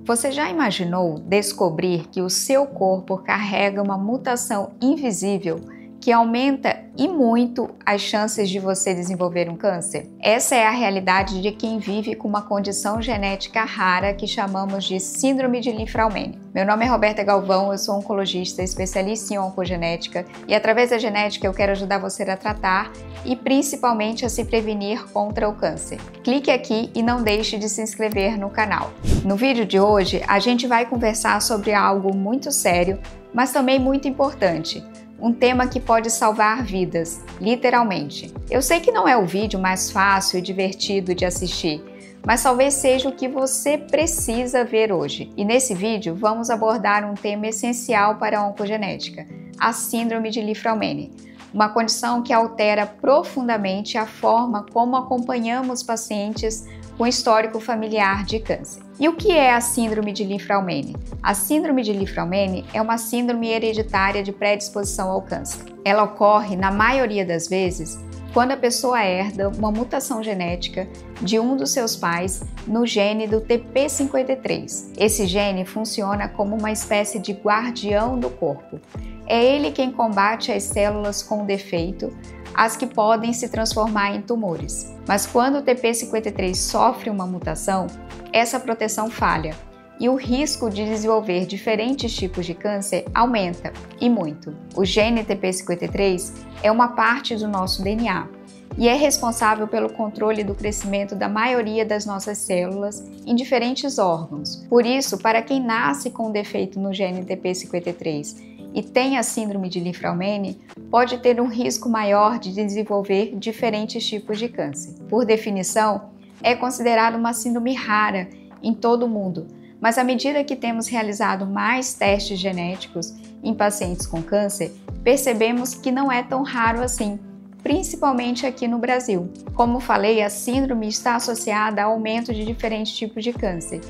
Você já imaginou descobrir que o seu corpo carrega uma mutação invisível que aumenta e muito as chances de você desenvolver um câncer? Essa é a realidade de quem vive com uma condição genética rara que chamamos de síndrome de Li-Fraumeni. Meu nome é Roberta Galvão, eu sou oncologista especialista em oncogenética e através da genética eu quero ajudar você a tratar e principalmente a se prevenir contra o câncer. Clique aqui e não deixe de se inscrever no canal. No vídeo de hoje a gente vai conversar sobre algo muito sério, mas também muito importante. Um tema que pode salvar vidas, literalmente. Eu sei que não é o vídeo mais fácil e divertido de assistir, mas talvez seja o que você precisa ver hoje. E nesse vídeo vamos abordar um tema essencial para a oncogenética, a síndrome de Li-Fraumeni, uma condição que altera profundamente a forma como acompanhamos pacientes com histórico familiar de câncer. E o que é a síndrome de Li-Fraumeni? A síndrome de Li-Fraumeni é uma síndrome hereditária de predisposição ao câncer. Ela ocorre, na maioria das vezes, quando a pessoa herda uma mutação genética de um dos seus pais no gene do TP53. Esse gene funciona como uma espécie de guardião do corpo. É ele quem combate as células com defeito, as que podem se transformar em tumores. Mas quando o TP53 sofre uma mutação, essa proteção falha e o risco de desenvolver diferentes tipos de câncer aumenta, e muito. O gene TP53 é uma parte do nosso DNA e é responsável pelo controle do crescimento da maioria das nossas células em diferentes órgãos. Por isso, para quem nasce com um defeito no gene TP53 e tem a síndrome de Li-Fraumeni, pode ter um risco maior de desenvolver diferentes tipos de câncer. Por definição, é considerada uma síndrome rara em todo o mundo, mas à medida que temos realizado mais testes genéticos em pacientes com câncer, percebemos que não é tão raro assim, principalmente aqui no Brasil. Como falei, a síndrome está associada ao aumento de diferentes tipos de câncer,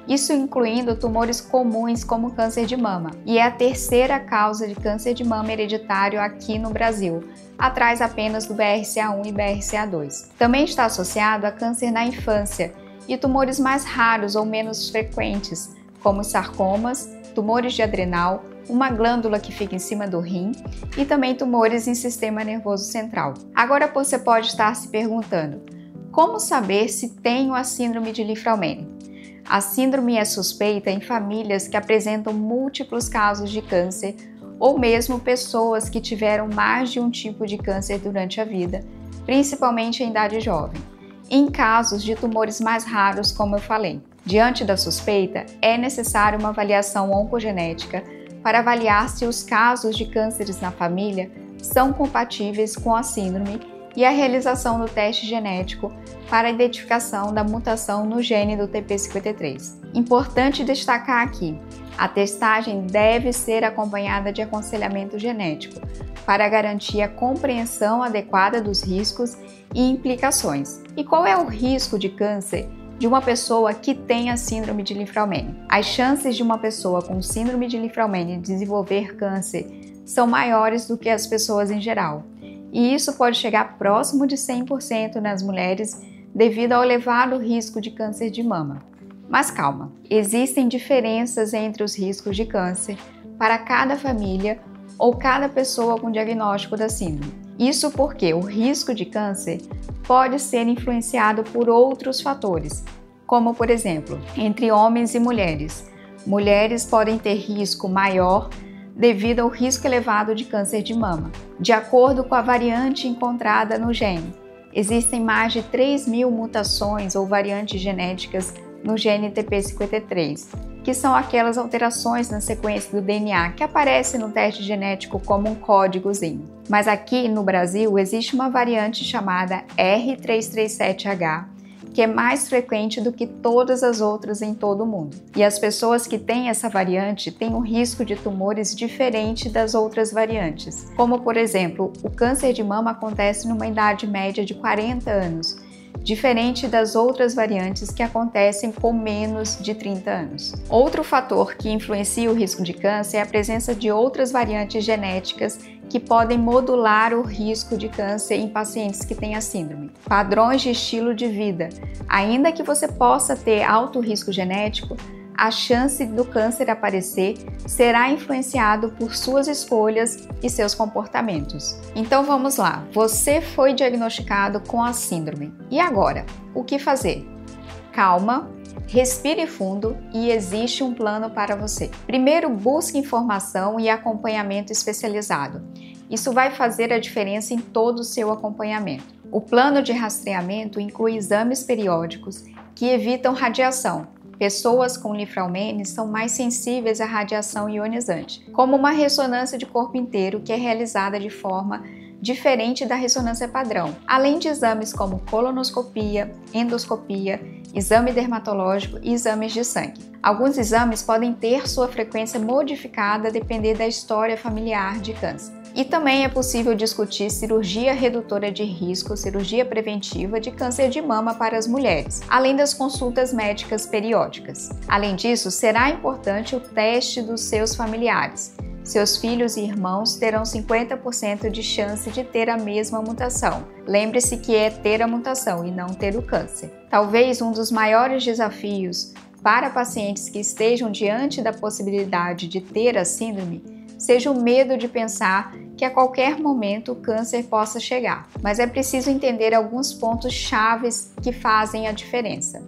isso incluindo tumores comuns como câncer de mama, e é a terceira causa de câncer de mama hereditário aqui no Brasil, atrás apenas do BRCA1 e BRCA2. Também está associado a câncer na infância e tumores mais raros ou menos frequentes, como sarcomas, tumores de adrenal, uma glândula que fica em cima do rim e também tumores em sistema nervoso central. Agora você pode estar se perguntando, como saber se tenho a síndrome de Li-Fraumeni? A síndrome é suspeita em famílias que apresentam múltiplos casos de câncer ou mesmo pessoas que tiveram mais de um tipo de câncer durante a vida, principalmente em idade jovem. Em casos de tumores mais raros, como eu falei. Diante da suspeita, é necessária uma avaliação oncogenética para avaliar se os casos de cânceres na família são compatíveis com a síndrome e a realização do teste genético para a identificação da mutação no gene do TP53. Importante destacar aqui, a testagem deve ser acompanhada de aconselhamento genético para garantir a compreensão adequada dos riscos e implicações. E qual é o risco de câncer de uma pessoa que tem a síndrome de Li-Fraumeni? As chances de uma pessoa com síndrome de Li-Fraumeni desenvolver câncer são maiores do que as pessoas em geral, e isso pode chegar próximo de 100% nas mulheres devido ao elevado risco de câncer de mama. Mas calma, existem diferenças entre os riscos de câncer para cada família ou cada pessoa com diagnóstico da síndrome. Isso porque o risco de câncer pode ser influenciado por outros fatores, como por exemplo, entre homens e mulheres. Mulheres podem ter risco maior devido ao risco elevado de câncer de mama. De acordo com a variante encontrada no gene, existem mais de 3.000 mutações ou variantes genéticas no gene TP53, que são aquelas alterações na sequência do DNA que aparecem no teste genético como um códigozinho. Mas aqui no Brasil existe uma variante chamada R337H, que é mais frequente do que todas as outras em todo o mundo. E as pessoas que têm essa variante têm um risco de tumores diferente das outras variantes. Como, por exemplo, o câncer de mama acontece numa idade média de 40 anos, diferente das outras variantes que acontecem com menos de 30 anos. Outro fator que influencia o risco de câncer é a presença de outras variantes genéticas que podem modular o risco de câncer em pacientes que têm a síndrome. Padrões de estilo de vida. Ainda que você possa ter alto risco genético, a chance do câncer aparecer será influenciado por suas escolhas e seus comportamentos. Então vamos lá, você foi diagnosticado com a síndrome. E agora, o que fazer? Calma, respire fundo e existe um plano para você. Primeiro, busque informação e acompanhamento especializado. Isso vai fazer a diferença em todo o seu acompanhamento. O plano de rastreamento inclui exames periódicos que evitam radiação. Pessoas com linfraumene são mais sensíveis à radiação ionizante, como uma ressonância de corpo inteiro que é realizada de forma diferente da ressonância padrão, além de exames como colonoscopia, endoscopia, exame dermatológico e exames de sangue. Alguns exames podem ter sua frequência modificada a depender da história familiar de câncer. E também é possível discutir cirurgia redutora de risco, cirurgia preventiva de câncer de mama para as mulheres, além das consultas médicas periódicas. Além disso, será importante o teste dos seus familiares. Seus filhos e irmãos terão 50% de chance de ter a mesma mutação. Lembre-se que é ter a mutação e não ter o câncer. Talvez um dos maiores desafios para pacientes que estejam diante da possibilidade de ter a síndrome seja o medo de pensar que a qualquer momento o câncer possa chegar. Mas é preciso entender alguns pontos chaves que fazem a diferença.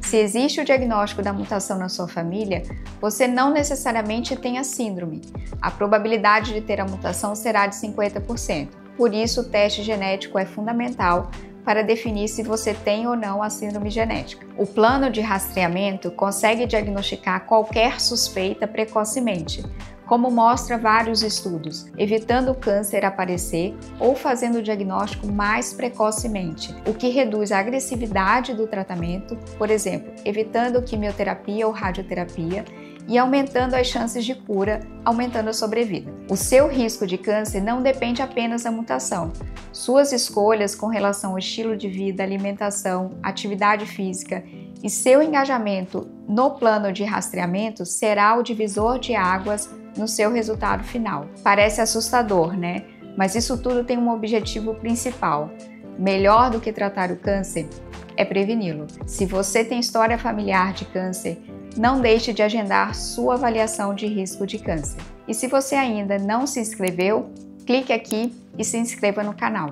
Se existe o diagnóstico da mutação na sua família, você não necessariamente tem a síndrome. A probabilidade de ter a mutação será de 50%. Por isso, o teste genético é fundamental para definir se você tem ou não a síndrome genética. O plano de rastreamento consegue diagnosticar qualquer suspeita precocemente, como mostra vários estudos, evitando o câncer aparecer ou fazendo o diagnóstico mais precocemente, o que reduz a agressividade do tratamento, por exemplo, evitando quimioterapia ou radioterapia e aumentando as chances de cura, aumentando a sobrevida. O seu risco de câncer não depende apenas da mutação. Suas escolhas com relação ao estilo de vida, alimentação, atividade física e seu engajamento no plano de rastreamento será o divisor de águas no seu resultado final. Parece assustador, né? Mas isso tudo tem um objetivo principal. Melhor do que tratar o câncer é preveni-lo. Se você tem história familiar de câncer, não deixe de agendar sua avaliação de risco de câncer. E se você ainda não se inscreveu, clique aqui e se inscreva no canal.